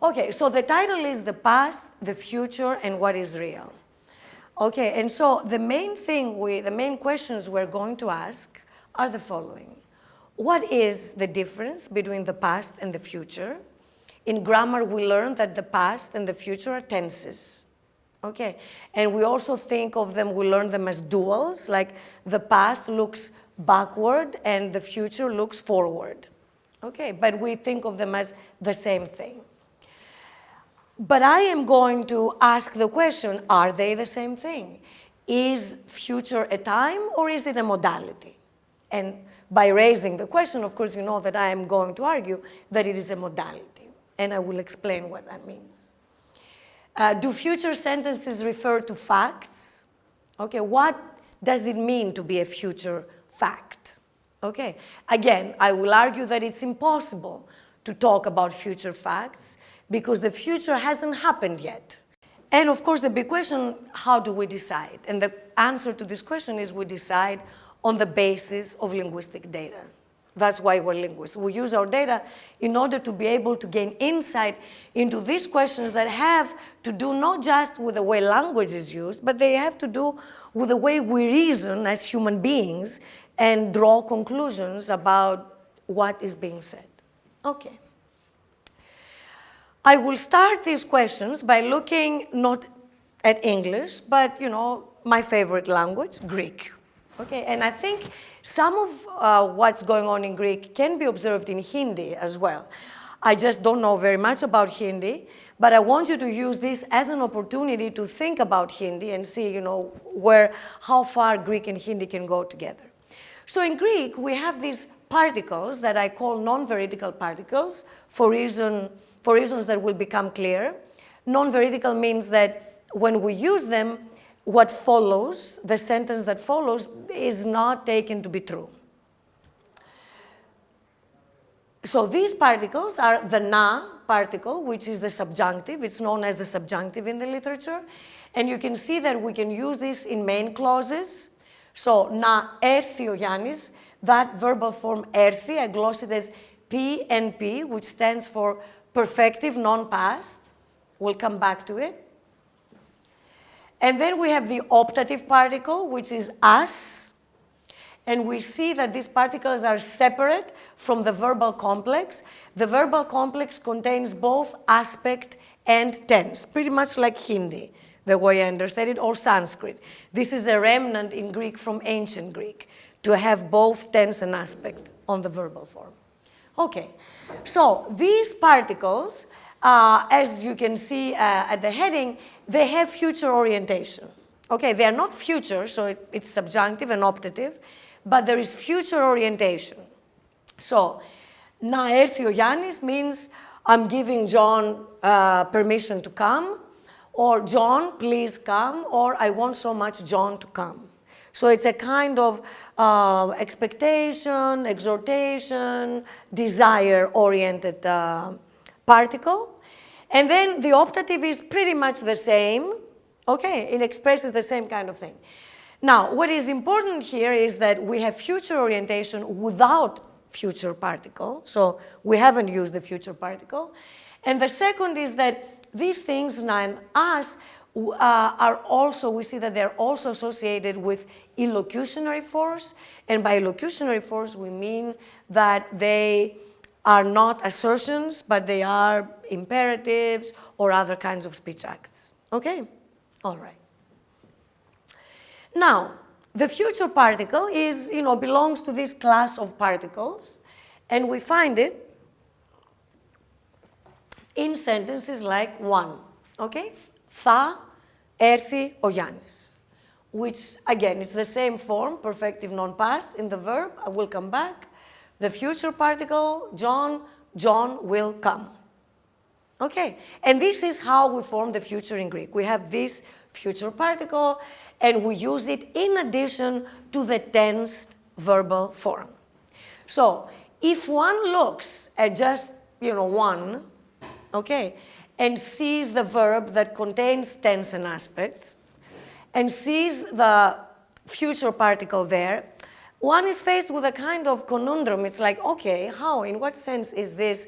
Okay, so the title is The Past, the Future, and What is Real. Okay, and so the main questions we're going to ask are the following. What is the difference between the past and the future? In grammar, we learn that the past and the future are tenses. Okay, and we also think of them, we learn them as duals, like the past looks backward and the future looks forward. Okay, but we think of them as the same thing. But I am going to ask the question, are they the same thing? Is future a time or is it a modality? And by raising the question, of course, you know that I am going to argue that it is a modality, and I will explain what that means. Do future sentences refer to facts? Okay, what does it mean to be a future fact? Okay, again, I will argue that it's impossible to talk about future facts because the future hasn't happened yet. And of course, the big question, how do we decide? And the answer to this question is we decide on the basis of linguistic data. That's why we're linguists. We use our data in order to be able to gain insight into these questions that have to do not just with the way language is used, but they have to do with the way we reason as human beings and draw conclusions about what is being said. Okay. I will start these questions by looking not at English, but my favorite language, Greek. Okay, and I think some of what's going on in Greek can be observed in Hindi as well. I just don't know very much about Hindi, but I want you to use this as an opportunity to think about Hindi and see, how far Greek and Hindi can go together. So in Greek, we have these particles that I call non-vertical particles for reasons that will become clear. Non-vertical means that when we use them, what follows, the sentence that follows, is not taken to be true. So these particles are the na particle, which is the subjunctive. It's known as the subjunctive in the literature. And you can see that we can use this in main clauses. So na έρθει ο Giannis, that verbal form έρθει, I gloss it as PNP, which stands for perfective non-past. We'll come back to it. And then we have the optative particle, which is as. And we see that these particles are separate from the verbal complex. The verbal complex contains both aspect and tense, pretty much like Hindi, the way I understand it, or Sanskrit. This is a remnant in Greek from ancient Greek, to have both tense and aspect on the verbal form. Okay, so these particles, as you can see at the heading, they have future orientation. Okay, they are not future, so it's subjunctive and optative, but there is future orientation. So, να έρθει ο Giannis means I'm giving John permission to come, or John, please come, or I want so much John to come. So it's a kind of expectation, exhortation, desire-oriented particle. And then the optative is pretty much the same. Okay, it expresses the same kind of thing. Now, what is important here is that we have future orientation without future particle. So we haven't used the future particle. And the second is that these things, na and as, are also, we see that they're also associated with illocutionary force. And by illocutionary force, we mean that they are not assertions, but they are imperatives or other kinds of speech acts. Okay? All right. Now, the future particle is, belongs to this class of particles, and we find it in sentences like one. Okay? Θα έρθει ο Giannis, which, again, it's the same form, perfective non-past, in the verb. I will come back. The future particle, John will come. Okay, and this is how we form the future in Greek. We have this future particle, and we use it in addition to the tensed verbal form. So, if one looks at just, one, okay, and sees the verb that contains tense and aspect, and sees the future particle there, one is faced with a kind of conundrum. It's like, okay, how, in what sense is this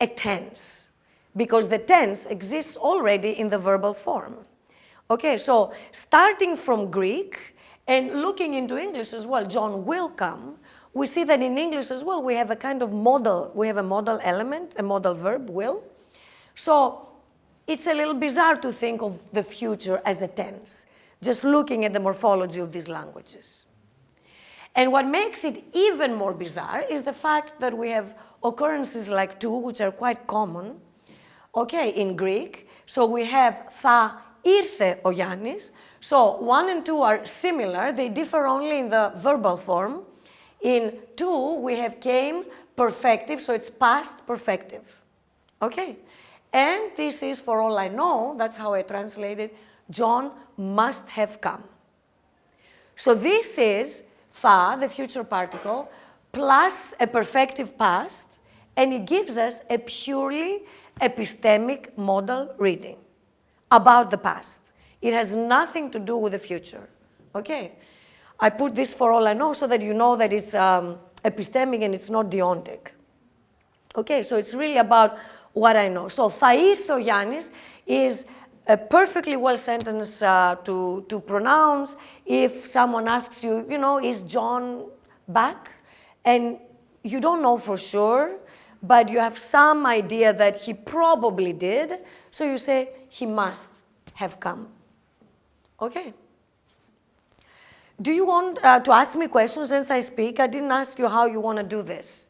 a tense? because the tense exists already in the verbal form. Okay, so starting from Greek and looking into English as well, John will come, we see that in English as well we have a kind of modal, we have a modal element, a modal verb, will. So it's a little bizarre to think of the future as a tense, just looking at the morphology of these languages. And what makes it even more bizarre is the fact that we have occurrences like to, which are quite common, okay, in Greek. So we have θα ήρθε ο Γιάννης. So 1 and 2 are similar. They differ only in the verbal form. In 2, we have came perfective, so it's past perfective. Okay? And this is, for all I know, that's how I translated, John must have come. So this is θα, the future particle, plus a perfective past, and it gives us a purely epistemic modal reading about the past. It has nothing to do with the future. Okay? I put this for all I know so that you know that it's epistemic and it's not deontic. Okay, so it's really about what I know. So θα ήρθε ο Γιάννης is a perfectly well sentence to pronounce if someone asks you, you know, is John back? And you don't know for sure, but you have some idea that he probably did, so you say he must have come. Okay? Do you want to ask me questions as I speak? I didn't ask you how you want to do this.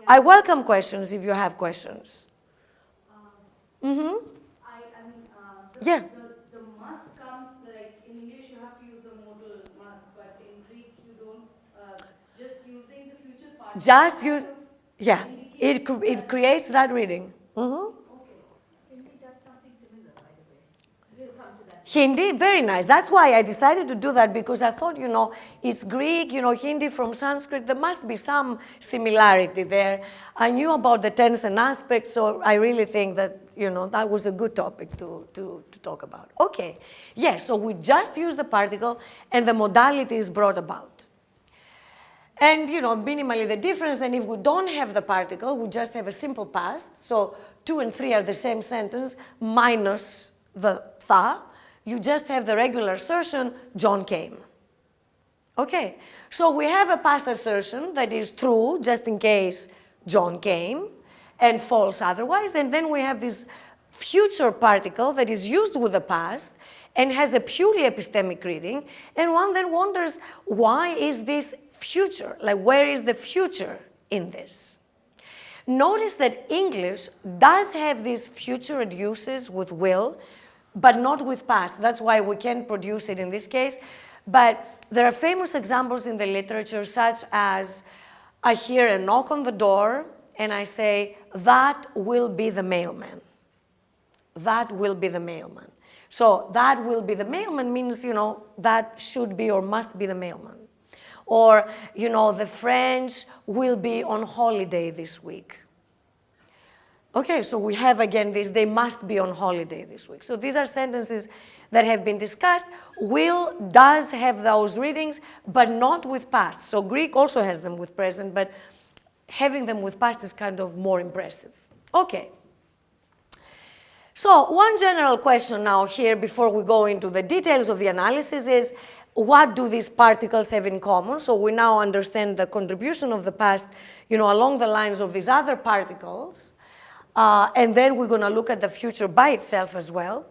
Yeah. I welcome questions if you have questions. Yeah. The must comes, like in English you have to use the modal must, but in Greek you don't, just using the future part. Just use, yeah, it creates that reading. Hindi does something similar, by the way. We'll come to that. Hindi, very nice. That's why I decided to do that, because I thought, you know, it's Greek, you know, Hindi from Sanskrit, there must be some similarity there. I knew about the tense and aspects, so I really think that, you know, that was a good topic to talk about. Okay, yes, so we just use the particle and the modality is brought about. And, you know, minimally the difference, then if we don't have the particle, we just have a simple past, so 2 and 3 are the same sentence, minus the θα, you just have the regular assertion, John came. Okay, so we have a past assertion that is true, just in case John came, and false otherwise, and then we have this future particle that is used with the past and has a purely epistemic reading, and one then wonders, why is this future? Like, where is the future in this? Notice that English does have these future uses with will, but not with past. That's why we can't produce it in this case. But there are famous examples in the literature, such as I hear a knock on the door, and I say, that will be the mailman. That will be the mailman. So that will be the mailman means, you know, that should be or must be the mailman. Or, you know, the French will be on holiday this week. Okay, so we have again this, they must be on holiday this week. So these are sentences that have been discussed. Will does have those readings, but not with past. So Greek also has them with present, but having them with past is kind of more impressive. Okay. So one general question now here before we go into the details of the analysis is, what do these particles have in common? So we now understand the contribution of the past, you know, along the lines of these other particles. And then we're going to look at the future by itself as well.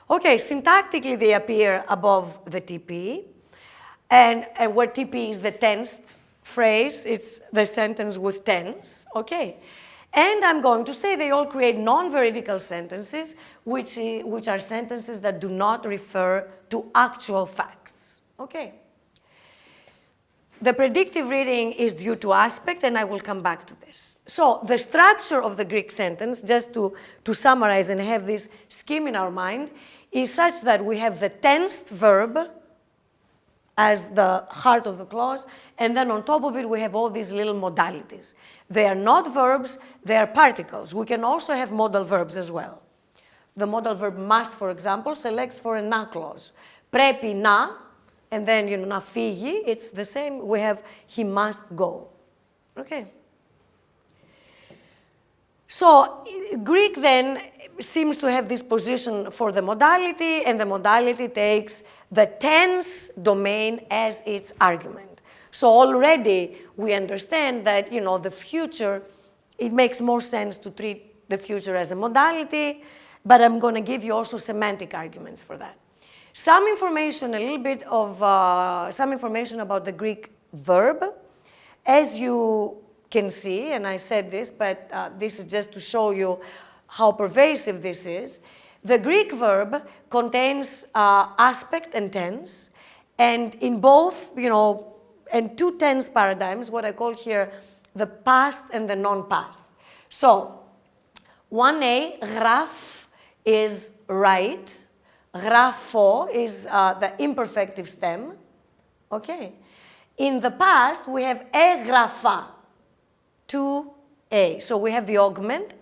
Okay, syntactically they appear above the TP. And where TP is the tensed phrase, it's the sentence with tense, okay? And I'm going to say they all create non-vertical sentences, which are sentences that do not refer to actual facts, okay? The predictive reading is due to aspect, and I will come back to this. So the structure of the Greek sentence, just to summarize and have this scheme in our mind, is such that we have the tensed verb as the heart of the clause, and then on top of it we have all these little modalities. They are not verbs, they are particles. We can also have modal verbs as well. The modal verb must, for example, selects for a να clause. Πρέπει να, and then, you know, να φύγει, it's the same. We have he must go. Okay. So Greek then seems to have this position for the modality, and the modality takes the tense domain as its argument. So already we understand that, you know, the future, it makes more sense to treat the future as a modality, but I'm going to give you also semantic arguments for that. Some information, a little bit of some information about the Greek verb. As you can see, and I said this, but this is just to show you how pervasive this is. The Greek verb contains aspect and tense, and in both, you know, and two tense paradigms, what I call here the past and the non-past. So 1a, γράφ, is write. Γράφω is the imperfective stem. Okay. In the past, we have έγραφα, 2a. So we have the augment,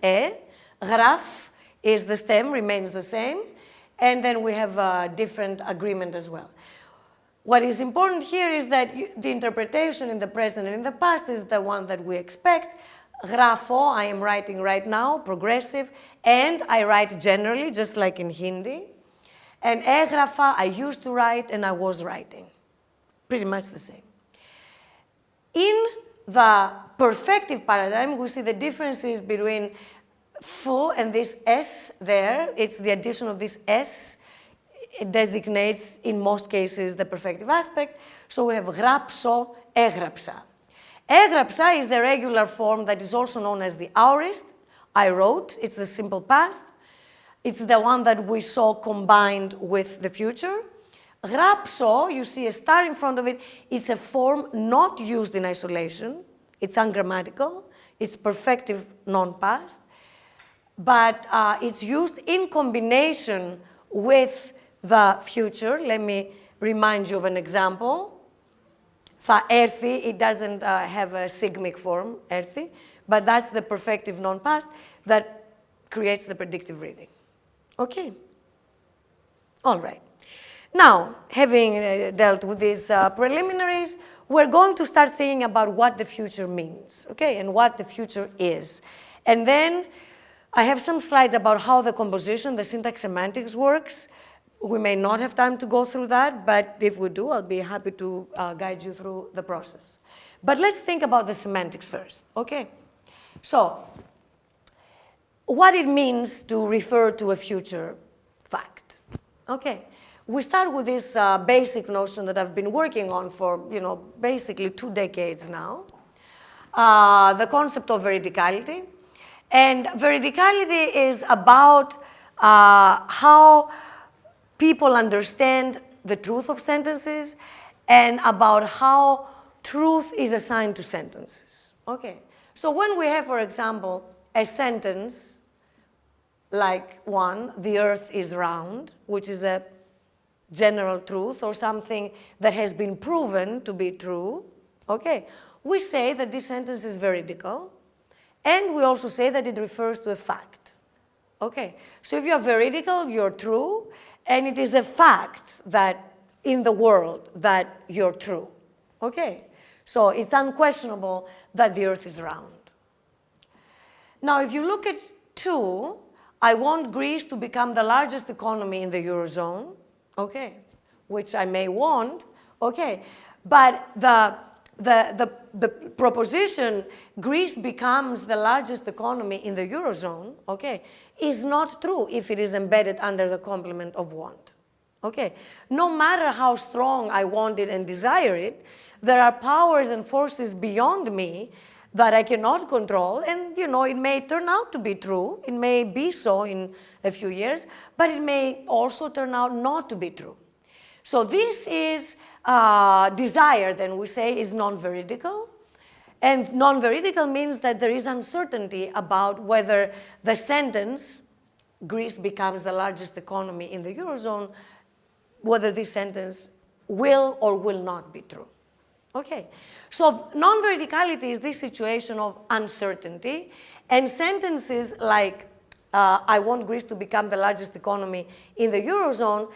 γράφ is the stem, remains the same. And then we have a different agreement as well. What is important here is that the interpretation in the present and in the past is the one that we expect. Γράφω, I am writing right now, progressive, and I write generally, just like in Hindi. And έγραφα, I used to write and I was writing. Pretty much the same. In the perfective paradigm, we see the differences between fu and this s there. It's the addition of this s. It designates, in most cases, the perfective aspect. So we have γράψω, έγραψα. Έγραψα is the regular form that is also known as the aorist. I wrote. It's the simple past. It's the one that we saw combined with the future. Γράψω, you see a star in front of it. It's a form not used in isolation. It's ungrammatical. It's perfective non-past. But it's used in combination with the future. Let me remind you of an example. Θα έρθει, it doesn't have a sigmic form, έρθει, but that's the perfective non-past that creates the predictive reading. Okay? All right. Now, having dealt with these preliminaries, we're going to start thinking about what the future means, okay, and what the future is. And then I have some slides about how the composition, the syntax semantics works. We may not have time to go through that, but if we do, I'll be happy to guide you through the process. But let's think about the semantics first, okay? So, what it means to refer to a future fact, okay? We start with this basic notion that I've been working on for, you know, basically 2 decades now, the concept of veridicality. And veridicality is about how people understand the truth of sentences and about how truth is assigned to sentences. Okay, so when we have, for example, a sentence like one, the earth is round, which is a general truth or something that has been proven to be true, okay, we say that this sentence is veridical, and we also say that it refers to a fact. Okay, so if you're veridical, you're true, and it is a fact that in the world that you're true. Okay, so it's unquestionable that the earth is round. Now, if you look at 2, I want Greece to become the largest economy in the Eurozone, okay, which I may want, okay, but the proposition Greece becomes the largest economy in the Eurozone, okay, is not true if it is embedded under the complement of want. Okay, no matter how strong I want it and desire it, there are powers and forces beyond me that I cannot control, and you know, it may turn out to be true, it may be so in a few years, but it may also turn out not to be true. So this is desire, then we say, is non-veridical. And non-veridical means that there is uncertainty about whether the sentence, Greece becomes the largest economy in the Eurozone, whether this sentence will or will not be true. Okay, so non-veridicality is this situation of uncertainty, and sentences like, I want Greece to become the largest economy in the Eurozone,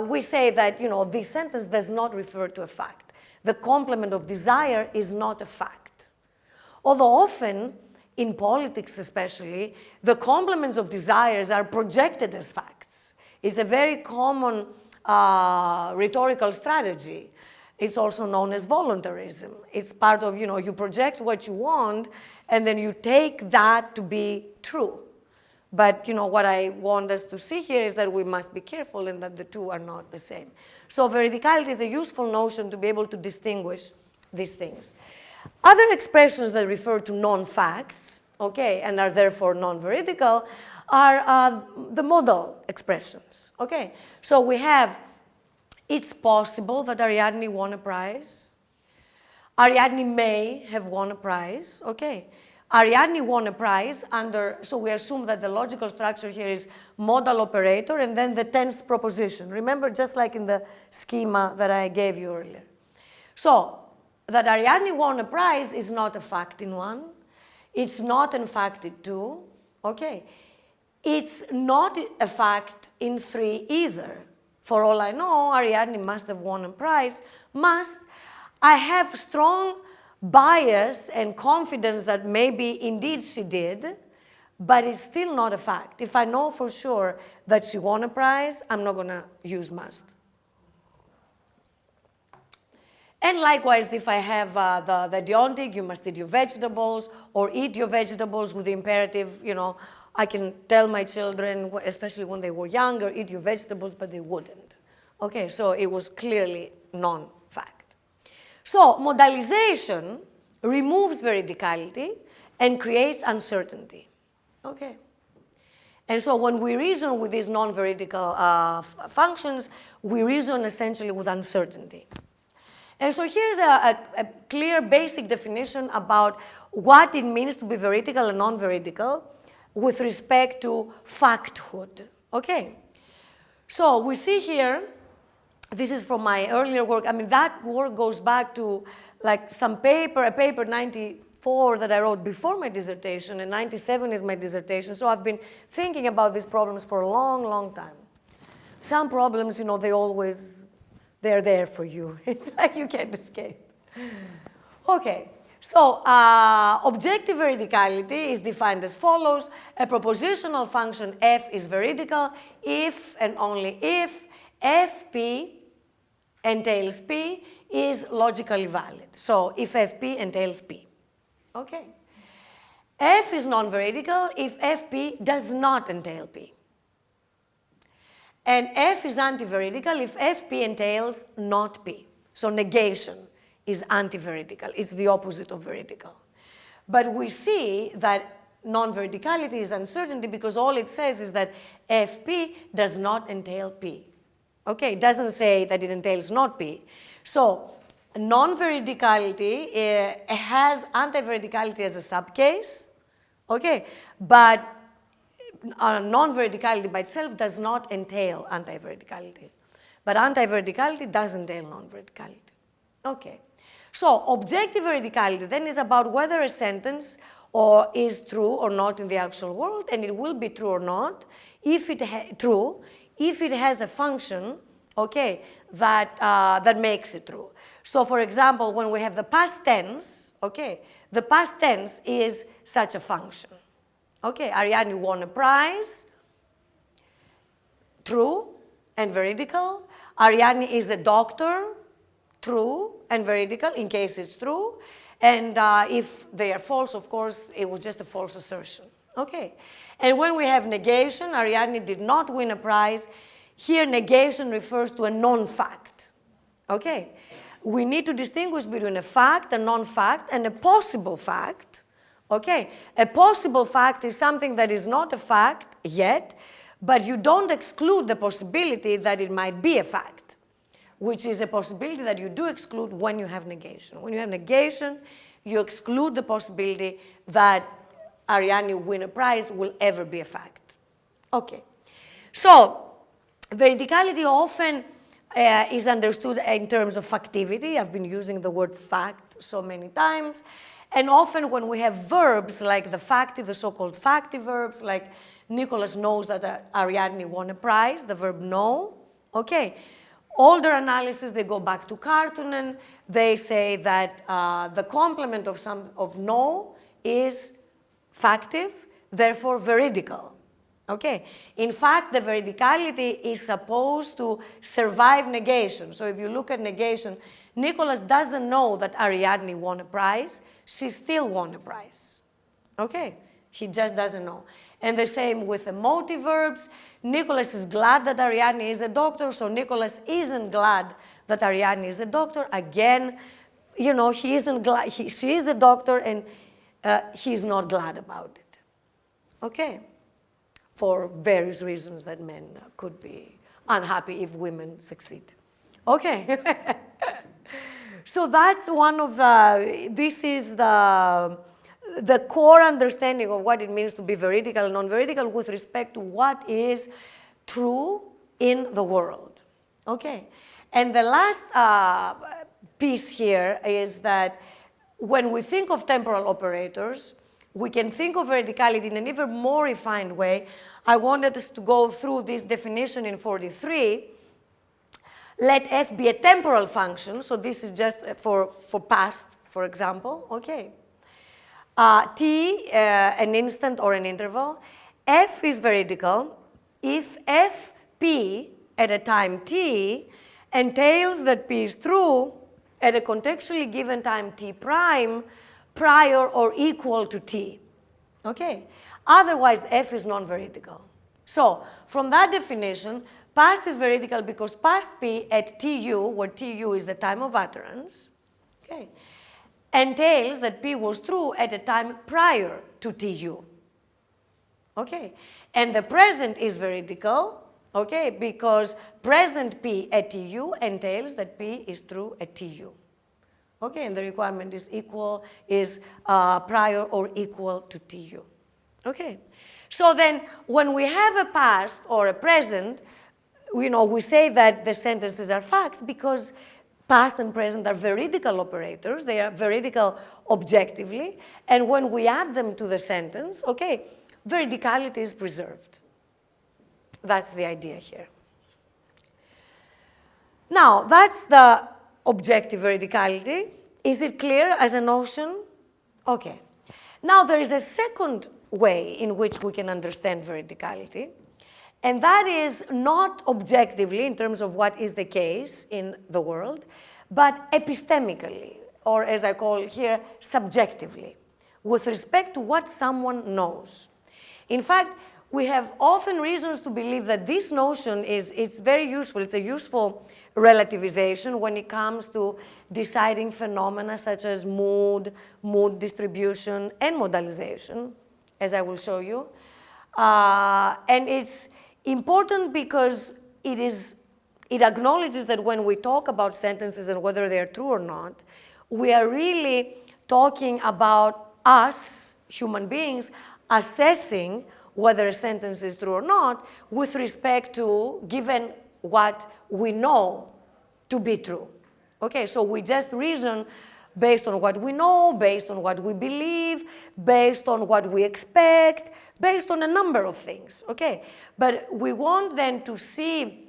we say that, you know, this sentence does not refer to a fact. The complement of desire is not a fact. Although often in politics especially, the complements of desires are projected as facts. It's a very common rhetorical strategy. It's also known as voluntarism. It's part of, you project what you want, and then you take that to be true. But, what I want us to see here is that we must be careful and that the two are not the same. So verticality is a useful notion to be able to distinguish these things. Other expressions that refer to non-facts, okay, and are therefore non-veridical, are the modal expressions, okay? So we have, it's possible that Ariadne won a prize. Ariadne may have won a prize, okay? Ariadne won a prize under, so we assume that the logical structure here is modal operator and then the tense proposition. Remember, just like in the schema that I gave you earlier. So, that Ariadne won a prize is not a fact in one. It's not in fact in two, okay? It's not a fact in three either. For all I know, Ariadne must have won a prize. I have strong bias and confidence that maybe indeed she did, but it's still not a fact. If I know for sure that she won a prize, I'm not going to use must. And likewise, if I have the deontic, you must eat your vegetables, or eat your vegetables with the imperative, I can tell my children, especially when they were younger, eat your vegetables, but they wouldn't. Okay, so it was clearly non-fact. So modalization removes veridicality and creates uncertainty. Okay. And so when we reason with these non-veridical functions, we reason essentially with uncertainty. And so here's a clear basic definition about what it means to be veridical and non-veridical with respect to facthood. Okay. So we see here, this is from my earlier work. I mean, that work goes back to like a paper 94 that I wrote before my dissertation, and 97 is my dissertation. So I've been thinking about these problems for a long, long time. Some problems, they're there for you. It's like you can't escape. Okay, so objective veridicality is defined as follows. A propositional function f is veridical if and only if fp entails p is logically valid. So if fp entails p. Okay. F is non-veridical if fp does not entail p. And f is anti-veridical if fp entails not p. So negation is anti-veridical. It's the opposite of veridical. But we see that non-veridicality is uncertainty because all it says is that fp does not entail p. Okay, it doesn't say that it entails not p. So non-veridicality has anti-veridicality as a subcase, okay, but non-veridicality by itself does not entail anti-veridicality. But anti-veridicality does entail non-veridicality. Okay. So objective veridicality then is about whether a sentence is true or not in the actual world, and it will be true or not if it has a function, okay, that makes it true. So for example, when we have the past tense, okay, the past tense is such a function. Okay, Ariadne won a prize, true and veridical. Ariadne is a doctor, true and veridical, in case it's true. And if they are false, of course, it was just a false assertion. Okay, and when we have negation, Ariadne did not win a prize. Here, negation refers to a non-fact. Okay, we need to distinguish between a fact, a non-fact, and a possible fact. Okay, a possible fact is something that is not a fact yet, but you don't exclude the possibility that it might be a fact, which is a possibility that you do exclude when you have negation. When you have negation, you exclude the possibility that Ariadne win a prize will ever be a fact. Okay, so veridicality often is understood in terms of factivity. I've been using the word fact so many times. And often when we have verbs like the factive, the so-called factive verbs, like Nicholas knows that Ariadne won a prize, the verb know, okay. Older analysis, they go back to Kartunen. They say that the complement of know is factive, therefore veridical. Okay. In fact, the veridicality is supposed to survive negation. So if you look at negation, Nicholas doesn't know that Ariadne won a prize. She still won a prize. Okay. He just doesn't know. And the same with emotive verbs. Nicholas is glad that Ariadne is a doctor, so Nicholas isn't glad that Ariadne is a doctor. Again, you know, he isn't glad. She is a doctor, and he's not glad about it. Okay. For various reasons that men could be unhappy if women succeed. Okay. So that's one of the, this is the core understanding of what it means to be veridical and non-veridical with respect to what is true in the world. Okay. And the last piece here is that when we think of temporal operators, we can think of veridicality in an even more refined way. I wanted us to go through this definition in 43. Let f be a temporal function. So this is just for past, for example. Okay. T, an instant or an interval. F is veridical if fp at a time t entails that p is true at a contextually given time t prime prior or equal to t. Okay? Otherwise, f is non-veridical. So, from that definition, past is veridical because past p at tu, where tu is the time of utterance, okay, entails that p was true at a time prior to tu. Okay? And the present is veridical, okay, because present p at tu entails that p is true at tu. Okay, and the requirement is equal, is prior or equal to tu. Okay, so then when we have a past or a present, you know, we say that the sentences are facts because past and present are veridical operators. They are veridical objectively, and when we add them to the sentence, okay, veridicality is preserved. That's the idea here. Now, that's the objective veridicality. Is it clear as a notion? Okay. Now there is a second way in which we can understand veridicality, and that is not objectively in terms of what is the case in the world, but epistemically, or as I call here, subjectively, with respect to what someone knows. In fact, we have often reasons to believe that this notion is very useful. It's a useful relativization when it comes to deciding phenomena such as mood distribution, and modalization, as I will show you. And it's important because it acknowledges that when we talk about sentences and whether they are true or not, we are really talking about us, human beings, assessing whether a sentence is true or not with respect to given what we know to be true. Okay, so we just reason based on what we know, based on what we believe, based on what we expect, based on a number of things, okay? But we want then to see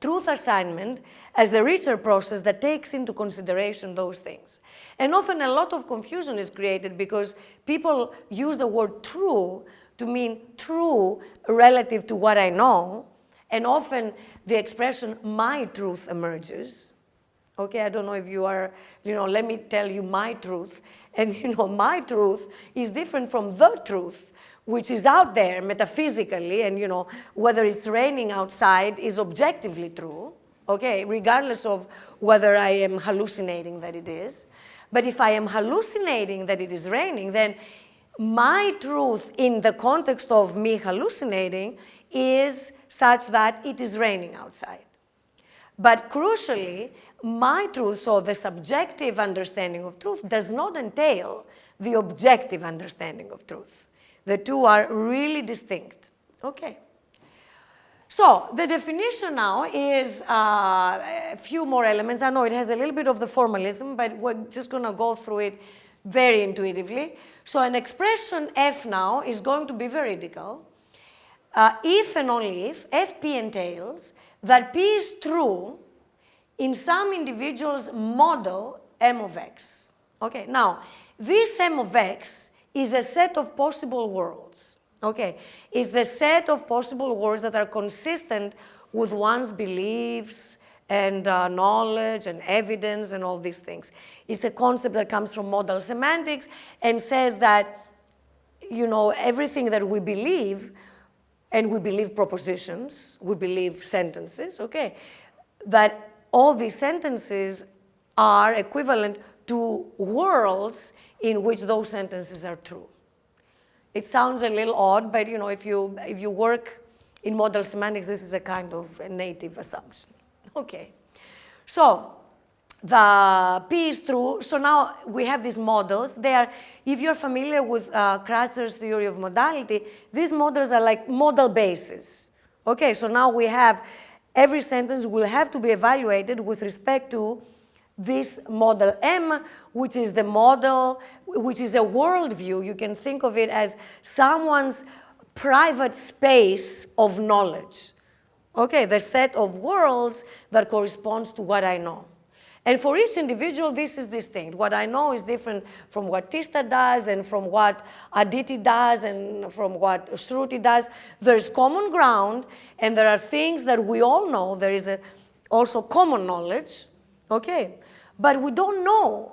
truth assignment as a richer process that takes into consideration those things. And often a lot of confusion is created because people use the word true to mean true relative to what I know, and often the expression my truth emerges. Okay, I don't know if you are, let me tell you my truth. And my truth is different from the truth, which is out there metaphysically, and whether it's raining outside is objectively true, okay, regardless of whether I am hallucinating that it is. But if I am hallucinating that it is raining, then my truth in the context of me hallucinating is such that it is raining outside. But crucially, my truth, so the subjective understanding of truth, does not entail the objective understanding of truth. The two are really distinct. Okay. So the definition now is a few more elements. I know it has a little bit of the formalism, but we're just going to go through it very intuitively. So an expression F now is going to be veridical if and only if FP entails that P is true in some individual's model M of X. Okay, now this M of X is a set of possible worlds. Okay, is the set of possible worlds that are consistent with one's beliefs and knowledge and evidence and all these things. It's a concept that comes from modal semantics and says that, you know, everything that we believe, and we believe propositions, we believe sentences, okay, that all these sentences are equivalent to worlds in which those sentences are true. It sounds a little odd, but you know, if you work in modal semantics, this is a kind of a native assumption. Okay, so the P is true. So now we have these models. They are, if you're familiar with Kratzer's theory of modality, these models are like model bases. Okay, so now we have every sentence will have to be evaluated with respect to this model M, which is the model, which is a worldview. You can think of it as someone's private space of knowledge. Okay, the set of worlds that corresponds to what I know. And for each individual, this is distinct. What I know is different from what Tista does and from what Aditi does and from what Shruti does. There's common ground, and there are things that we all know. There is also common knowledge, okay? But we don't know,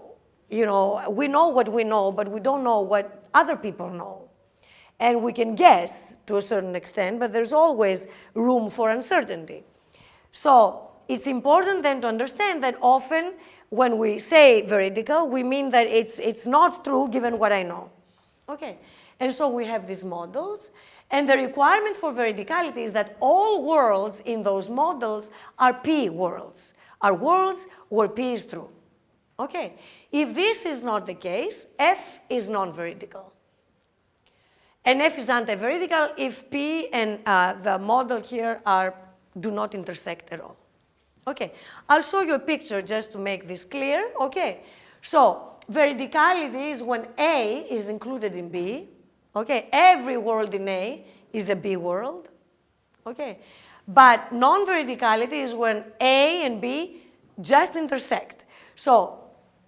you know, we know what we know, but we don't know what other people know. And we can guess to a certain extent, but there's always room for uncertainty. So it's important then to understand that often when we say veridical, we mean that it's not true given what I know. Okay, and so we have these models, and the requirement for veridicality is that all worlds in those models are P worlds, are worlds where P is true. Okay, if this is not the case, F is non-veridical. And F is anti-veridical if P and the model here do not intersect at all. Okay, I'll show you a picture just to make this clear. Okay, so veridicality is when A is included in B. Okay, every world in A is a B world. Okay, but non-veridicality is when A and B just intersect. So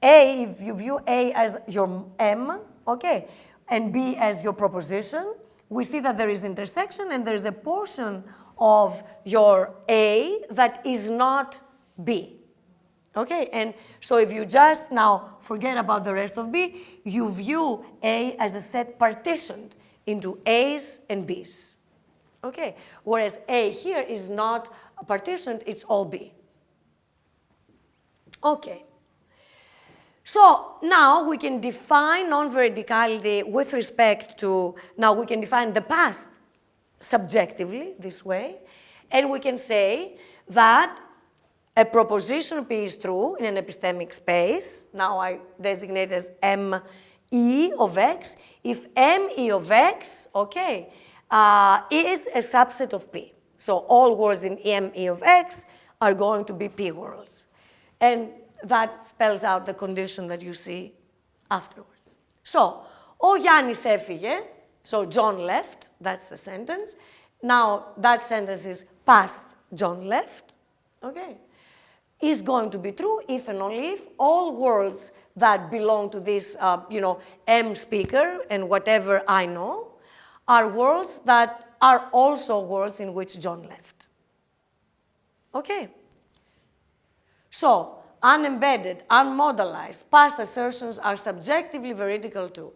A, if you view A as your M, okay, and B as your proposition, we see that there is intersection and there is a portion of your A that is not B. Okay, and so if you just now forget about the rest of B, you view A as a set partitioned into A's and B's. Okay, whereas A here is not partitioned, it's all B. Okay. So now we can define non-veridicality with respect to, now we can define the past subjectively this way, and we can say that a proposition P is true in an epistemic space. Now I designate as ME of X. If ME of X, okay, is a subset of P. So all worlds in ME of X are going to be P worlds. And that spells out the condition that you see afterwards. So, ο Γιάννης έφυγε, so John left, that's the sentence. Now that sentence is past John left, okay? Is going to be true if and only if all worlds that belong to this, M speaker and whatever I know are worlds that are also worlds in which John left. Okay? So, unembedded, unmodalized, past assertions are subjectively veridical too.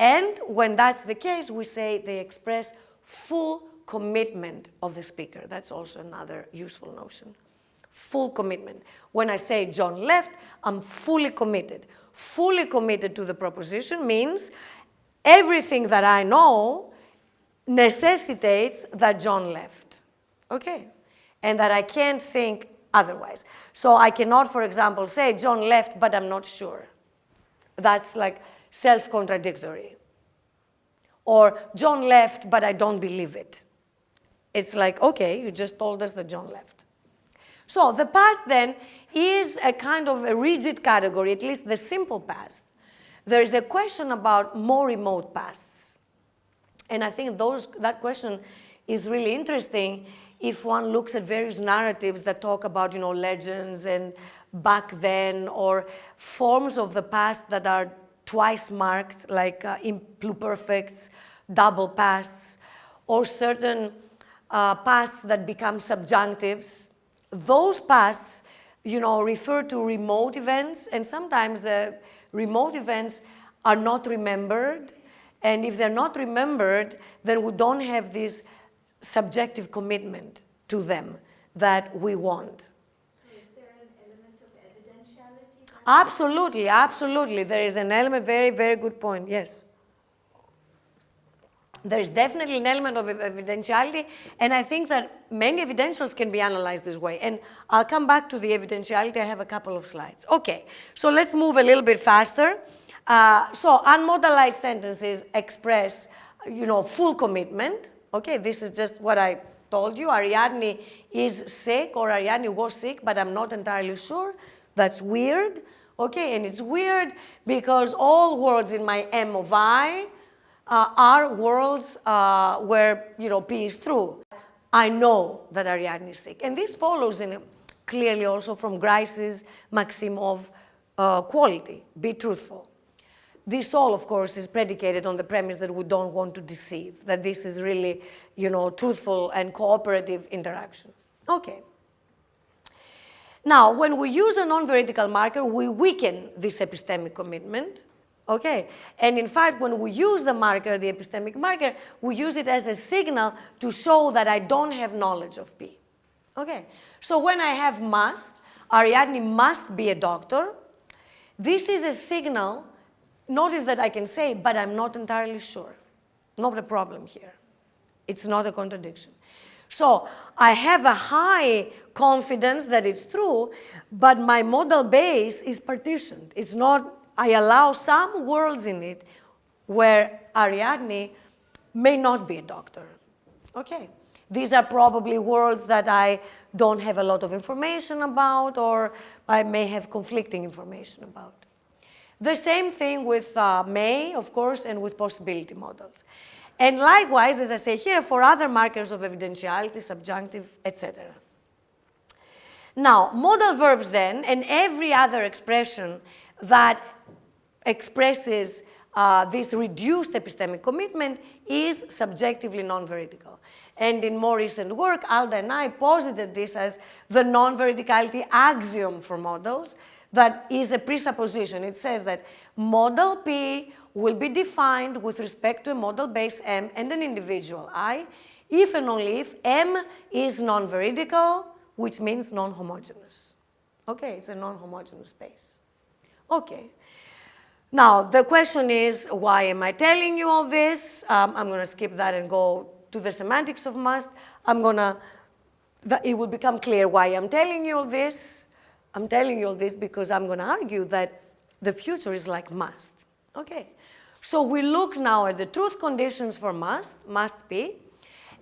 And when that's the case, we say they express full commitment of the speaker. That's also another useful notion. Full commitment. When I say John left, I'm fully committed. Fully committed to the proposition means everything that I know necessitates that John left. Okay? And that I can't think otherwise. So I cannot, for example, say John left, but I'm not sure. That's like self-contradictory. Or John left, but I don't believe it. It's like, okay, you just told us that John left. So the past then is a kind of a rigid category, at least the simple past. There is a question about more remote pasts. And I think that question is really interesting if one looks at various narratives that talk about, legends and back then, or forms of the past that are twice marked, like pluperfects, double pasts, or certain pasts that become subjunctives. Those pasts, refer to remote events, and sometimes the remote events are not remembered. And if they're not remembered, then we don't have this subjective commitment to them that we want. So is there an element of evidentiality? Absolutely, absolutely. There is an element, very, very good point, yes. There is definitely an element of evidentiality, and I think that many evidentials can be analyzed this way. And I'll come back to the evidentiality. I have a couple of slides. Okay, so let's move a little bit faster. So unmodalized sentences express, full commitment. Okay, this is just what I told you. Ariadne is sick, or Ariadne was sick, but I'm not entirely sure. That's weird. Okay, and it's weird because all words in my M of I are words where, P is true. I know that Ariadne is sick. And this follows clearly also from Grice's maxim of quality, be truthful. This all, of course, is predicated on the premise that we don't want to deceive, that this is really, truthful and cooperative interaction. Okay. Now, when we use a non-vertical marker, we weaken this epistemic commitment. Okay, and in fact, when we use the marker, the epistemic marker, we use it as a signal to show that I don't have knowledge of P. Okay, so when I have must, Ariadne must be a doctor, this is a signal, notice that I can say, but I'm not entirely sure. Not a problem here. It's not a contradiction. So I have a high confidence that it's true, but my modal base is partitioned. It's not. I allow some words in it where Ariadne may not be a doctor. Okay, these are probably words that I don't have a lot of information about, or I may have conflicting information about. The same thing with may, of course, and with possibility models. And likewise, as I say here, for other markers of evidentiality, subjunctive, etc. Now, modal verbs then, and every other expression that expresses this reduced epistemic commitment is subjectively non-vertical. And in more recent work, Alda and I posited this as the non-verticality axiom for modals that is a presupposition. It says that modal P will be defined with respect to a modal base M and an individual I, if and only if M is non-veridical, which means non-homogeneous. Okay, it's a non-homogeneous space. Okay. Now, the question is, why am I telling you all this? I'm going to skip that and go to the semantics of must. It will become clear why I'm telling you all this. I'm telling you all this because I'm going to argue that the future is like must. Okay. So we look now at the truth conditions for must be,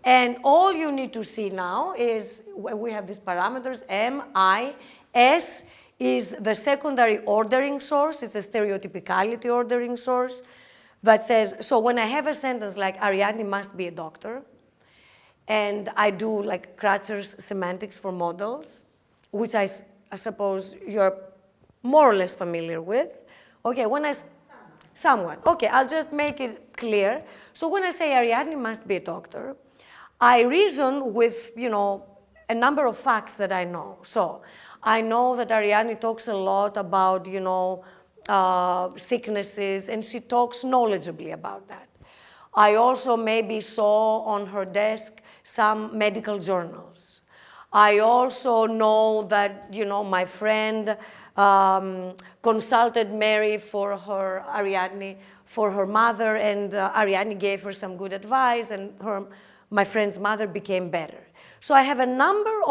and all you need to see now is we have these parameters, M, I, S, is the secondary ordering source. It's a stereotypicality ordering source that says, so when I have a sentence like Ariadne must be a doctor, and I do like Kratcher's semantics for models, which I suppose you're more or less familiar with. Okay, somewhat. Okay, I'll just make it clear. So when I say Ariadne must be a doctor, I reason with, a number of facts that I know. So I know that Ariadne talks a lot about, sicknesses, and she talks knowledgeably about that. I also maybe saw on her desk some medical journals. I also know that, my friend consulted Mary for her, Ariadne, for her mother, and Ariadne gave her some good advice, and my friend's mother became better. So I have a number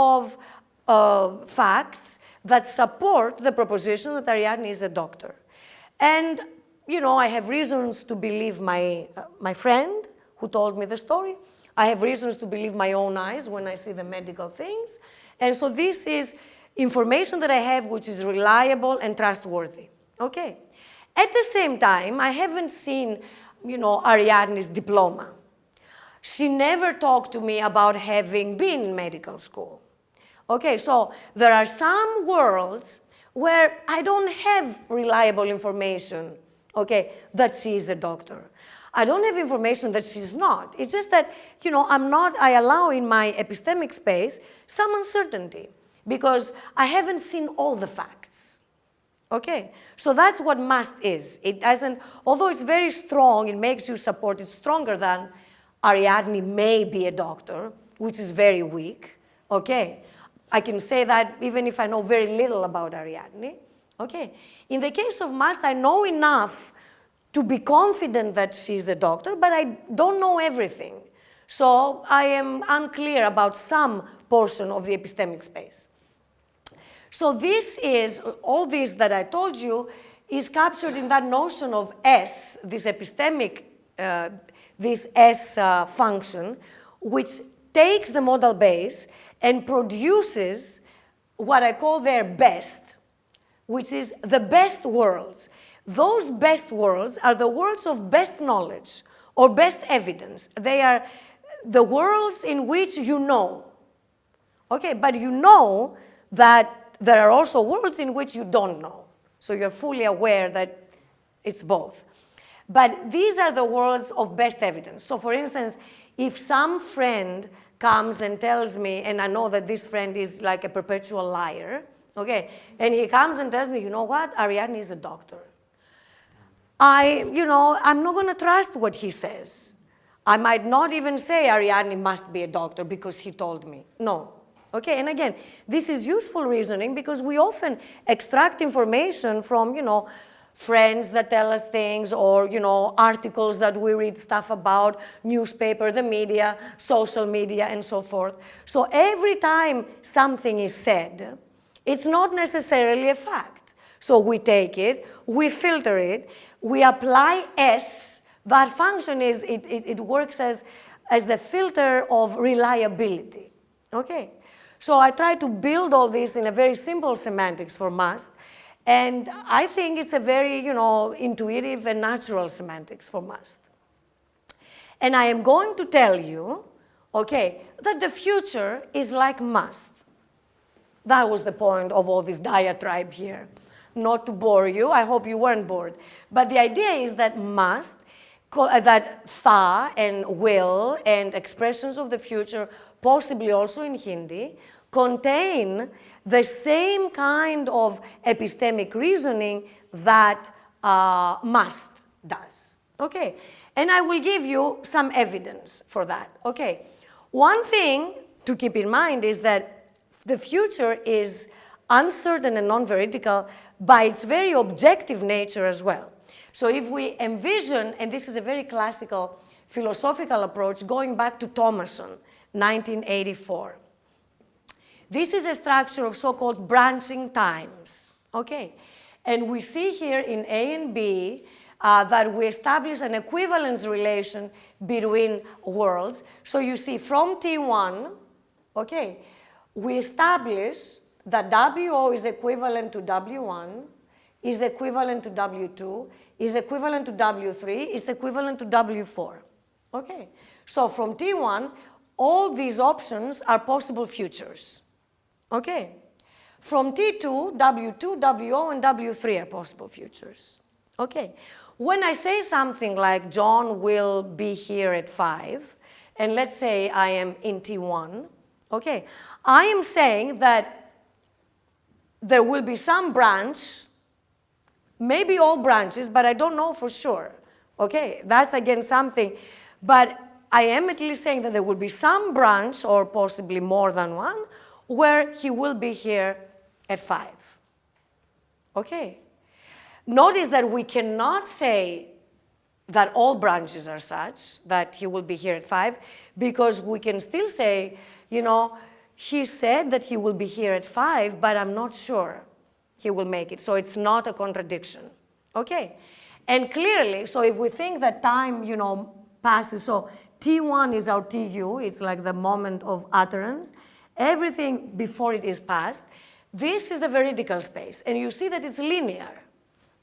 of facts that support the proposition that Ariadne is a doctor. And, I have reasons to believe my friend who told me the story. I have reasons to believe my own eyes when I see the medical things. And so this is information that I have which is reliable and trustworthy. Okay. At the same time, I haven't seen, Ariadne's diploma. She never talked to me about having been in medical school. Okay, so there are some worlds where I don't have reliable information okay, that she is a doctor. I don't have information that she's not. It's just that, I allow in my epistemic space some uncertainty because I haven't seen all the facts. Okay, so that's what must is. It doesn't, although it's very strong, it makes you support, it's stronger than Ariadne may be a doctor, which is very weak, okay? I can say that even if I know very little about Ariadne, okay? In the case of must, I know enough to be confident that she's a doctor, but I don't know everything. So I am unclear about some portion of the epistemic space. So this is, all this that I told you is captured in that notion of S, this epistemic, this S function, which takes the modal base and produces what I call their best, which is the best worlds. Those best worlds are the worlds of best knowledge or best evidence. They are the worlds in which you know. Okay, but you know that there are also worlds in which you don't know. So you're fully aware that it's both. But these are the worlds of best evidence. So for instance, if some friend comes and tells me, and I know that this friend is like a perpetual liar, okay, and he comes and tells me, you know what, Ariadne is a doctor. I'm not going to trust what he says. I might not even say Ariadne must be a doctor because he told me. No. Okay, and again, this is useful reasoning because we often extract information from, friends that tell us things or, articles that we read stuff about, newspaper, the media, social media, and so forth. So every time something is said, it's not necessarily a fact. So we take it, we filter it, we apply S. That function is, it works as the filter of reliability, okay? So I try to build all this in a very simple semantics for must, and I think it's a very, intuitive and natural semantics for must. And I am going to tell you, okay, that the future is like must. That was the point of all this diatribe here. Not to bore you, I hope you weren't bored. But the idea is that must, that tha and will and expressions of the future, possibly also in Hindi, contain the same kind of epistemic reasoning that must does. Okay, and I will give you some evidence for that. Okay, one thing to keep in mind is that the future is uncertain and non-vertical by its very objective nature as well. So if we envision, and this is a very classical philosophical approach going back to Thomason, 1984. This is a structure of so-called branching times, okay? And we see here in A and B that we establish an equivalence relation between worlds. So you see from T1, okay, we establish that WO is equivalent to W1, is equivalent to W2, is equivalent to W3, is equivalent to W4, okay? So from T1, all these options are possible futures, okay? From T2, W2, WO, and W3 are possible futures, okay? When I say something like John will be here at 5, and let's say I am in T1, okay? I am saying that there will be some branch, maybe all branches, but I don't know for sure, okay? That's again something, but I am at least saying that there will be some branch, or possibly more than one, where he will be here at 5, okay? Notice that we cannot say that all branches are such, that he will be here at 5, because we can still say, he said that he will be here at 5, but I'm not sure he will make it. So it's not a contradiction, okay? And clearly, so if we think that time, passes, so T1 is our TU, it's like the moment of utterance. Everything before it is past. This is the veridical space, and you see that it's linear.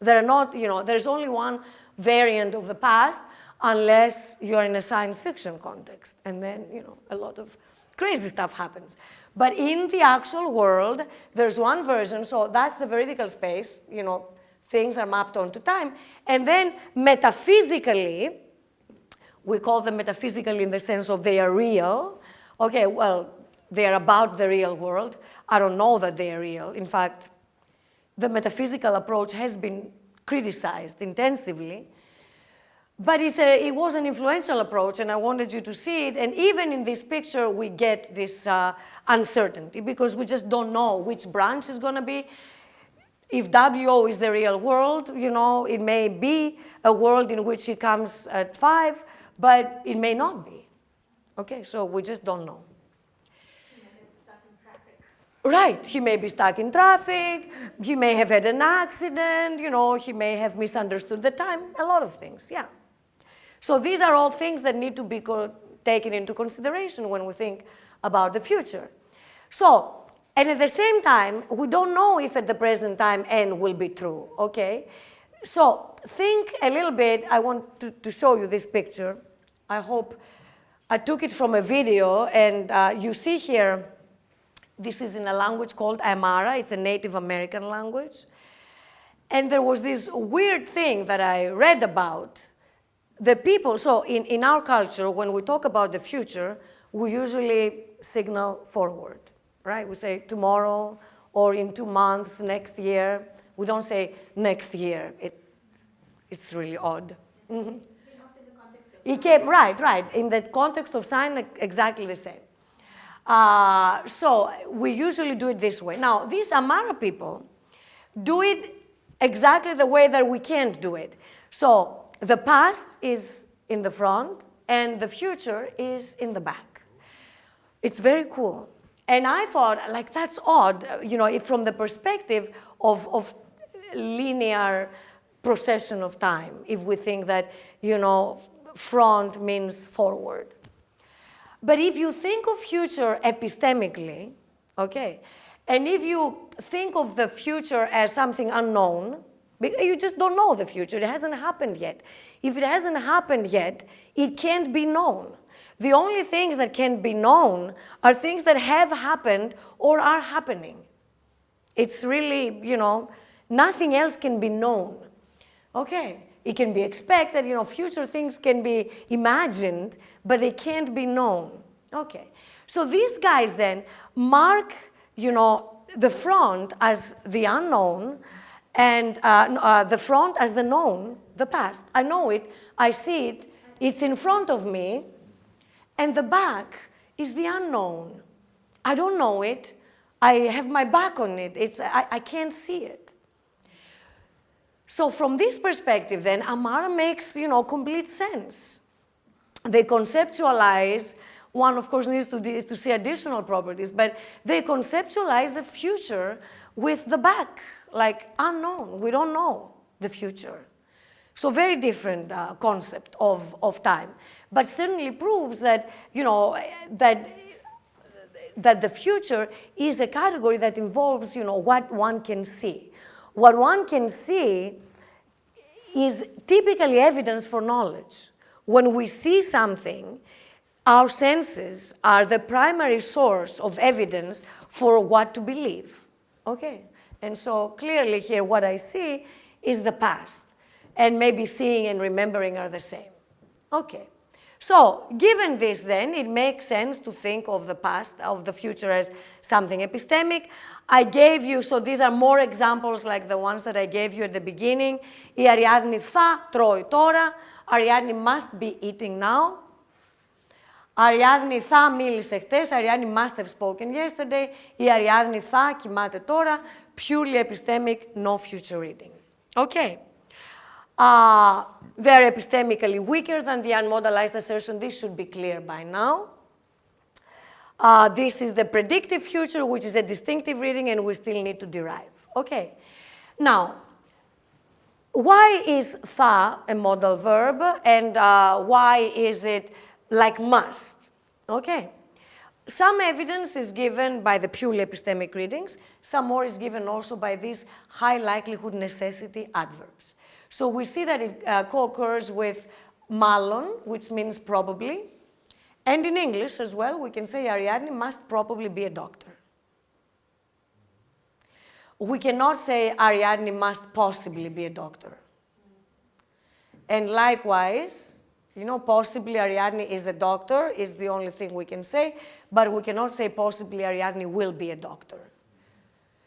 There are not, there's only one variant of the past unless you're in a science fiction context, and then, a lot of crazy stuff happens. But in the actual world, there's one version, so that's the veridical space, things are mapped onto time. And then metaphysically, we call them metaphysical in the sense of they are real. Okay, well, they are about the real world. I don't know that they are real. In fact, the metaphysical approach has been criticized intensively. But it was an influential approach, and I wanted you to see it. And even in this picture, we get this uncertainty, because we just don't know which branch is going to be. If WO is the real world, it may be a world in which he comes at 5, but it may not be. Okay, so we just don't know. He may get stuck in traffic. Right, he may be stuck in traffic, he may have had an accident, he may have misunderstood the time, a lot of things, yeah. So these are all things that need to be taken into consideration when we think about the future. So, and at the same time, we don't know if at the present time N will be true, okay? So think a little bit. I want to show you this picture. I hope I took it from a video, and you see here, this is in a language called Aymara. It's a Native American language. And there was this weird thing that I read about. The people, so in our culture, when we talk about the future, we usually signal forward, right? We say tomorrow, or in 2 months, next year. We don't say next year. It's really odd. Mm-hmm. It came, right. In the context of sign, exactly the same. So we usually do it this way. Now, these Amara people do it exactly the way that we can't do it. So the past is in the front, and the future is in the back. It's very cool. And I thought, like, that's odd, if from the perspective of linear procession of time, if we think that, front means forward. But if you think of future epistemically, okay, and if you think of the future as something unknown, you just don't know the future. It hasn't happened yet. If it hasn't happened yet, it can't be known. The only things that can be known are things that have happened or are happening. It's really, nothing else can be known. Okay, it can be expected, future things can be imagined, but they can't be known. Okay, so these guys then mark, the front as the unknown, and the front as the known, the past. I know it, I see it, it's in front of me, and the back is the unknown. I don't know it, I have my back on it, I can't see it. So from this perspective then, Amara makes, complete sense. They conceptualize, one of course needs to see additional properties, but they conceptualize the future with the back, like unknown. We don't know the future. So very different concept of time, but certainly proves that, that the future is a category that involves, what one can see. What one can see is typically evidence for knowledge. When we see something, our senses are the primary source of evidence for what to believe. Okay, and so clearly here what I see is the past, and maybe seeing and remembering are the same. Okay, so given this then, it makes sense to think of the past, of the future as something epistemic. I gave you, so these are more examples like the ones that I gave you at the beginning. Η Αριάδνη θα τρώει τώρα, Ariadne must be eating now. Ariadne θα μίλησε χτες, Ariadne must have spoken yesterday. Η Ariadne θα κοιμάται τώρα, purely epistemic, no future reading. Okay. They're epistemically weaker than the unmodalized assertion. This should be clear by now. This is the predictive future, which is a distinctive reading, and we still need to derive. Okay. Now, why is tha a modal verb, and why is it like must? Okay. Some evidence is given by the purely epistemic readings. Some more is given also by these high likelihood necessity adverbs. So we see that it co-occurs with mallon, which means probably. And in English as well, we can say Ariadne must probably be a doctor. we cannot say Ariadne must possibly be a doctor. And likewise, you know, possibly Ariadne is a doctor is the only thing we can say, but we cannot say possibly Ariadne will be a doctor.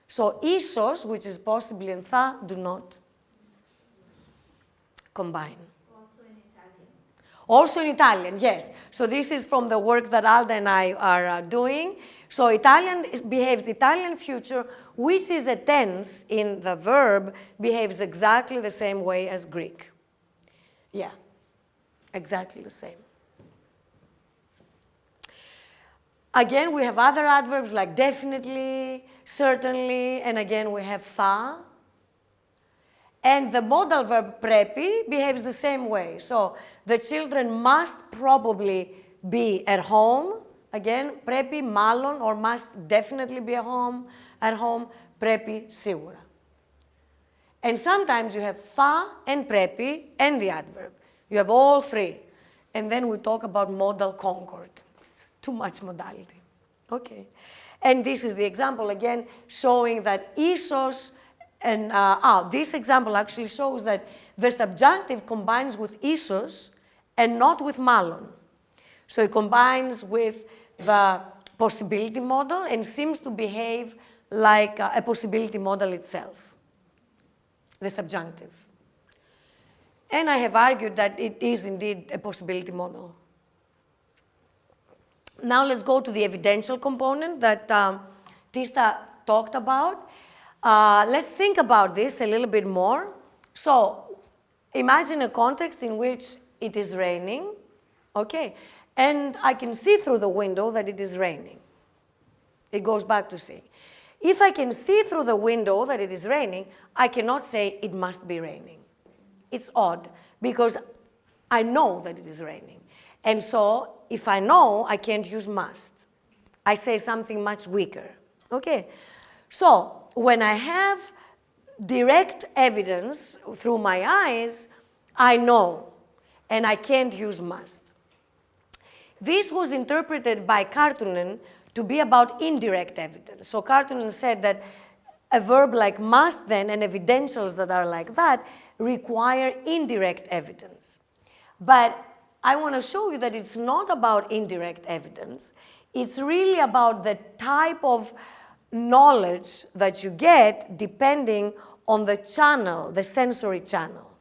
So ίσως, which is possibly, and θα do not combine. Also in Italian. Also in Italian, yes. So this is from the work that Alda and I are doing. So Italian behaves Italian future, which is a tense in the verb, behaves exactly the same way as Greek. Yeah, exactly the same. Again, we have other adverbs like definitely, certainly, and again we have θα. And the modal verb πρέπει behaves the same way. So the children must probably be at home. Again, πρέπει μάλλον or must definitely be at home, πρέπει σίγουρα. And sometimes you have θα and πρέπει and the adverb. You have all three. And then we talk about modal concord. It's too much modality. Okay. And this is the example again showing that ίσως, and this example actually shows that the subjunctive combines with ίσως and not with μάλλον. So it combines with the possibility model and seems to behave like a possibility model itself, the subjunctive. And I have argued that it is indeed a possibility model. Now let's go to the evidential component that Tista talked about. Let's think about this a little bit more. So imagine a context in which it is raining, okay? And I can see through the window that it is raining. It goes back to see. If I can see through the window that it is raining, I cannot say it must be raining. It's odd because I know that it is raining. And so if I know, I can't use must. I say something much weaker, okay? So when I have direct evidence through my eyes, I know, and I can't use must. This was interpreted by Kartunen to be about indirect evidence. So Kartunen said that a verb like must then and evidentials that are like that require indirect evidence. But I want to show you that it's not about indirect evidence. It's really about the type of knowledge that you get depending on the channel, the sensory channel.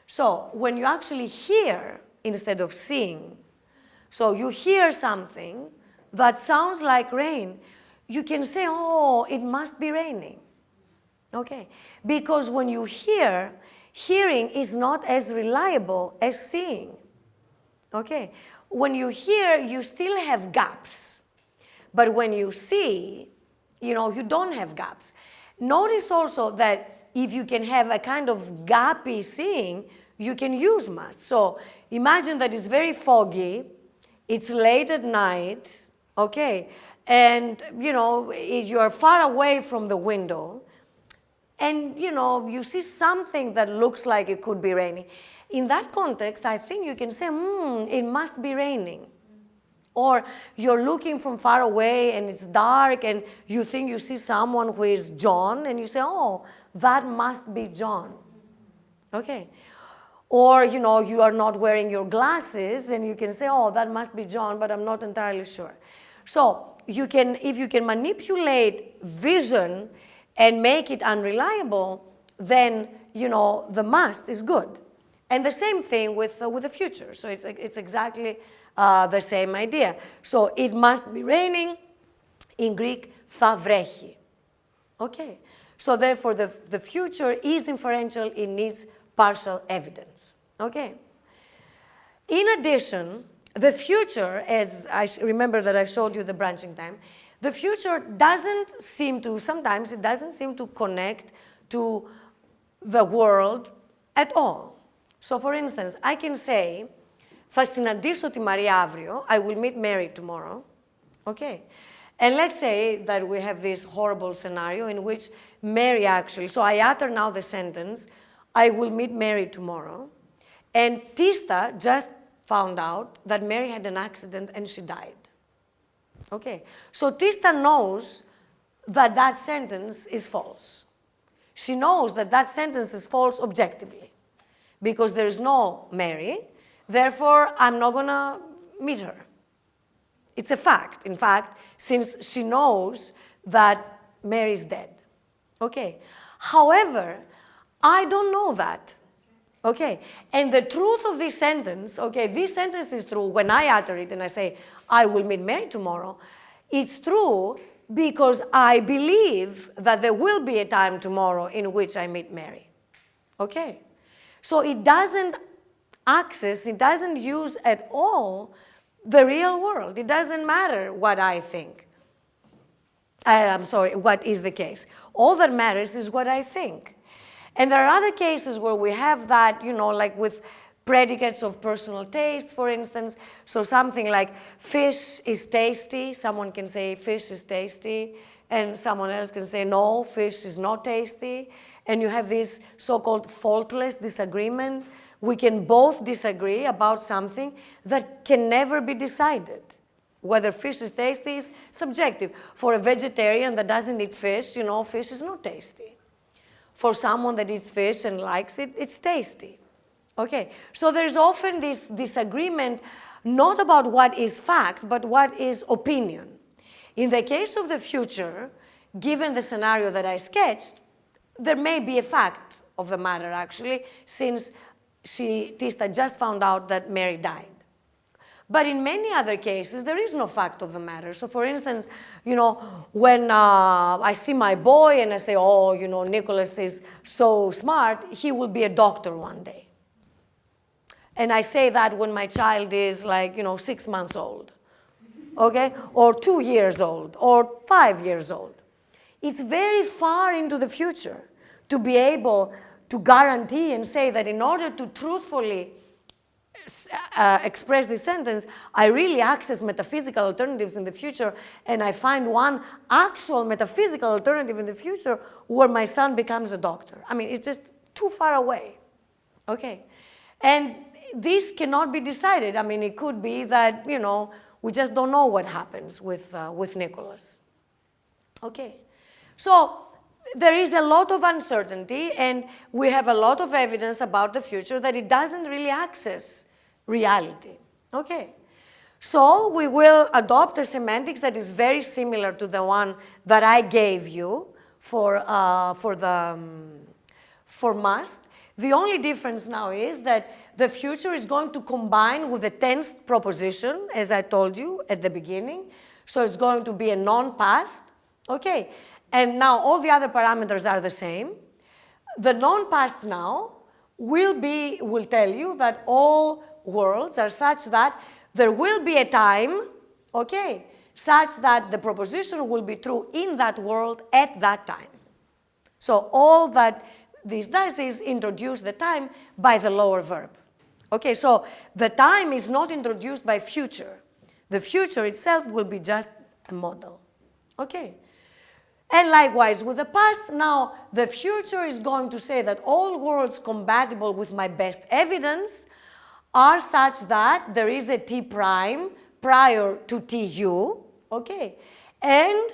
So when you actually hear instead of seeing, so you hear something that sounds like rain, you can say, oh, it must be raining, okay? Because when you hear, hearing is not as reliable as seeing, okay? When you hear, you still have gaps. But when you see, you know, you don't have gaps. Notice also that if you can have a kind of gappy seeing, you can use must. So imagine that it's very foggy, it's late at night, okay? And, you know, you're far away from the window, and, you know, you see something that looks like it could be raining. In that context, I think you can say, it must be raining. Or you're looking from far away and it's dark and you think you see someone who is John and you say, oh, that must be John, okay? Or, you know, you are not wearing your glasses and you can say, oh, that must be John, but I'm not entirely sure. So you can, if you can manipulate vision and make it unreliable, then, you know, the must is good. And the same thing with the future. So it's exactly the same idea. So it must be raining. In Greek, θα βρέχει. Okay. So therefore, the future is inferential. It needs partial evidence. Okay. In addition, the future, as I remember that I showed you the branching time, the future doesn't seem to, sometimes it doesn't seem to connect to the world at all. So for instance, I can say, θα συναντήσω τη Μαρία αύριο, I will meet Mary tomorrow, okay? And let's say that we have this horrible scenario in which Mary actually, so I utter now the sentence, I will meet Mary tomorrow, and Tista just found out that Mary had an accident and she died, okay? So Tista knows that that sentence is false. She knows that that sentence is false objectively because there is no Mary, therefore I'm not going to meet her. It's a fact, in fact, since she knows that Mary is dead. Okay. However, I don't know that. Okay. And the truth of this sentence, okay, this sentence is true when I utter it and I say, I will meet Mary tomorrow. It's true because I believe that there will be a time tomorrow in which I meet Mary. Okay. So it doesn't it doesn't use at all the real world. It doesn't matter what I think. I'm sorry, what is the case. All that matters is what I think. And there are other cases where we have that, you know, like with predicates of personal taste, for instance. So something like fish is tasty. Someone can say fish is tasty. And someone else can say, no, fish is not tasty. And you have this so-called faultless disagreement. We can both disagree about something that can never be decided. Whether fish is tasty is subjective. For a vegetarian that doesn't eat fish, you know, fish is not tasty. For someone that eats fish and likes it, it's tasty. Okay, so there's often this disagreement not about what is fact, but what is opinion. In the case of the future, given the scenario that I sketched, there may be a fact of the matter, actually, since Tista just found out that Mary died. But in many other cases, there is no fact of the matter. So for instance, you know, when I see my boy and I say, oh, you know, Nicholas is so smart, he will be a doctor one day. And I say that when my child is like, you know, 6 months old, okay? Or 2 years old, or 5 years old. It's very far into the future to be able to guarantee and say that in order to truthfully express this sentence, I really access metaphysical alternatives in the future, and I find one actual metaphysical alternative in the future where my son becomes a doctor. I mean, it's just too far away, okay? And this cannot be decided. I mean, it could be that, you know, we just don't know what happens with Nicholas, okay? So there is a lot of uncertainty, and we have a lot of evidence about the future that it doesn't really access reality. Okay. So we will adopt a semantics that is very similar to the one that I gave you for must. The only difference now is that the future is going to combine with the tensed proposition, as I told you at the beginning. So it's going to be a non-past. Okay. And now all the other parameters are the same. The non-past now will tell you that all worlds are such that there will be a time, okay, such that the proposition will be true in that world at that time. So all that this does is introduce the time by the lower verb. Okay, so the time is not introduced by future. The future itself will be just a model. Okay. And likewise with the past, now the future is going to say that all worlds compatible with my best evidence are such that there is a T prime prior to TU, okay? And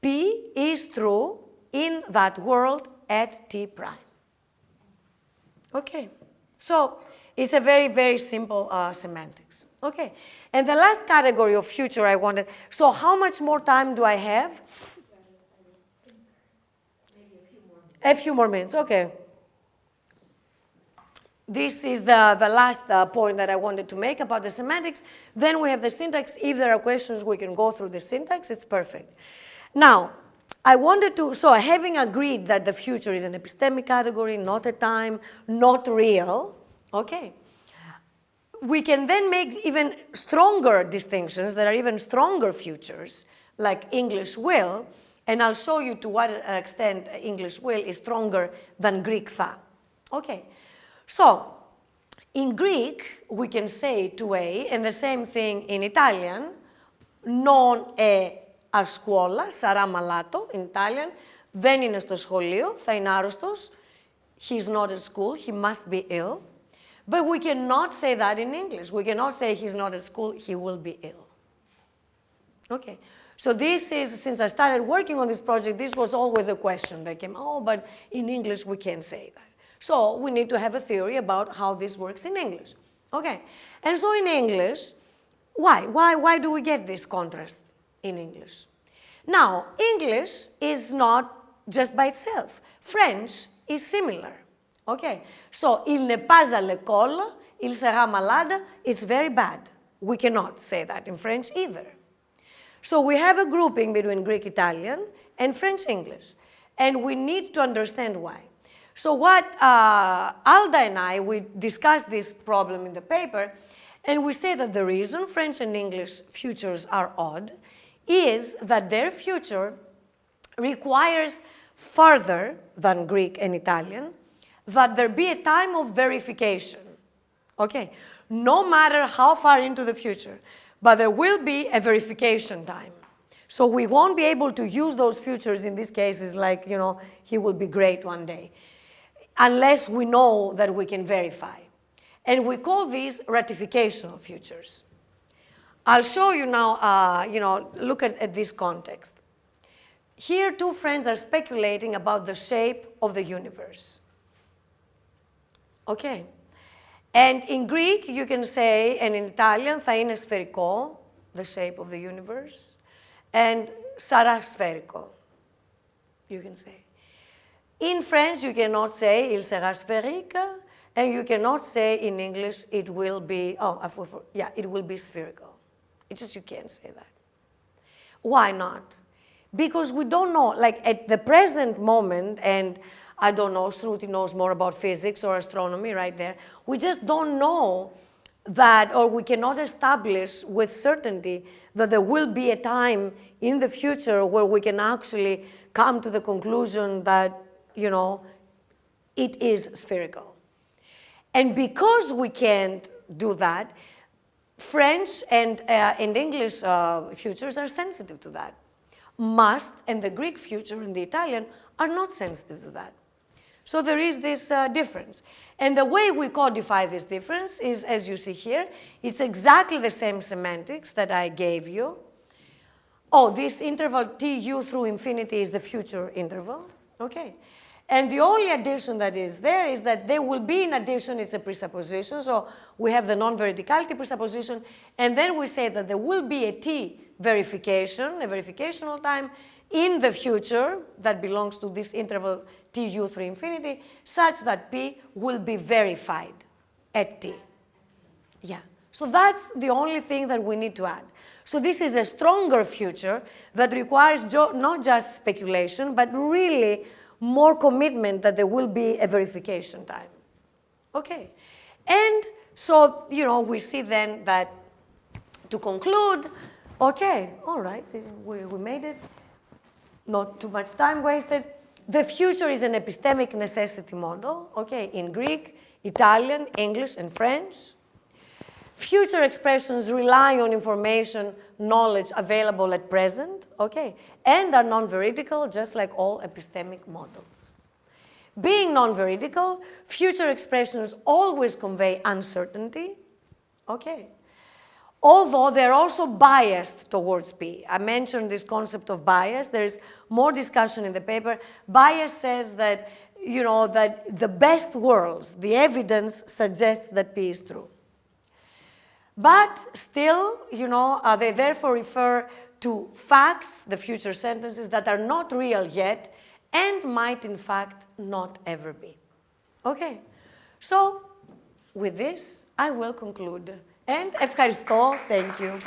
P is true in that world at T prime. Okay, so it's a very, very simple semantics. Okay, and the last category of future I wanted, so how much more time do I have? A few more minutes, okay. This is the last point that I wanted to make about the semantics. Then we have the syntax. If there are questions, we can go through the syntax. It's perfect. Now, I wanted to, so having agreed that the future is an epistemic category, not a time, not real, okay, we can then make even stronger distinctions that are even stronger futures, like English will, and I'll show you to what extent English will is stronger than Greek tha. Okay. So, in Greek, we can say to a, and the same thing in Italian, non è a scuola, sarà malato, in Italian, δεν είναι στο σχολείο, θα είναι άρρωστος, he's not at school, he must be ill. But we cannot say that in English. We cannot say he's not at school, he will be ill. Okay, So this is, since I started working on this project, this was always a question that came, oh, but in English we can't say that. So we need to have a theory about how this works in English. Okay, and so in English, why do we get this contrast in English? Now, English is not just by itself. French is similar. Okay, so il n'est pas à l'école, il sera malade, it's very bad. We cannot say that in French either. So we have a grouping between Greek Italian and French English, and we need to understand why. So what Alda and I, we discussed this problem in the paper, and we say that the reason French and English futures are odd is that their future requires further than Greek and Italian that there be a time of verification. Okay, no matter how far into the future, but there will be a verification time. So we won't be able to use those futures in these cases like, you know, he will be great one day, unless we know that we can verify. And we call these ratificational futures. I'll show you now, look at this context. Here, two friends are speculating about the shape of the universe. Okay. And in Greek, you can say, and in Italian, θα είναι σφαιρικό, the shape of the universe, and sarà sferico, you can say. In French, you cannot say il sera sphérique, and you cannot say in English it will be, it will be spherical. It's just you can't say that. Why not? Because we don't know, like at the present moment, and I don't know, Shruti knows more about physics or astronomy right there. We just don't know that, or we cannot establish with certainty that there will be a time in the future where we can actually come to the conclusion that, you know, it is spherical. And because we can't do that, French and English futures are sensitive to that. Must and the Greek future and the Italian are not sensitive to that. So there is this difference. And the way we codify this difference is, as you see here, it's exactly the same semantics that I gave you. Oh, this interval tu through infinity is the future interval. Okay. And the only addition that is there is that there will be, in addition, it's a presupposition. So we have the non-verticality presupposition, and then we say that there will be a t verification, a verificational time in the future that belongs to this interval tu through infinity, such that p will be verified at t. Yeah. So that's the only thing that we need to add. So this is a stronger future that requires not just speculation, but really more commitment that there will be a verification time. Okay. And so, you know, we see then that to conclude, okay, all right, we made it. Not too much time wasted. The future is an epistemic necessity model, okay, in Greek, Italian, English, and French. Future expressions rely on information, knowledge available at present, okay, and are non-veridical, just like all epistemic models. Being non-veridical, future expressions always convey uncertainty, okay, although they're also biased towards P. I mentioned this concept of bias. There's more discussion in the paper. Bias says that, you know, that the best worlds, the evidence suggests that P is true. But still, you know, they therefore refer to facts, the future sentences, that are not real yet and might, in fact, not ever be. Okay, so with this, I will conclude. And ευχαριστώ, thank you.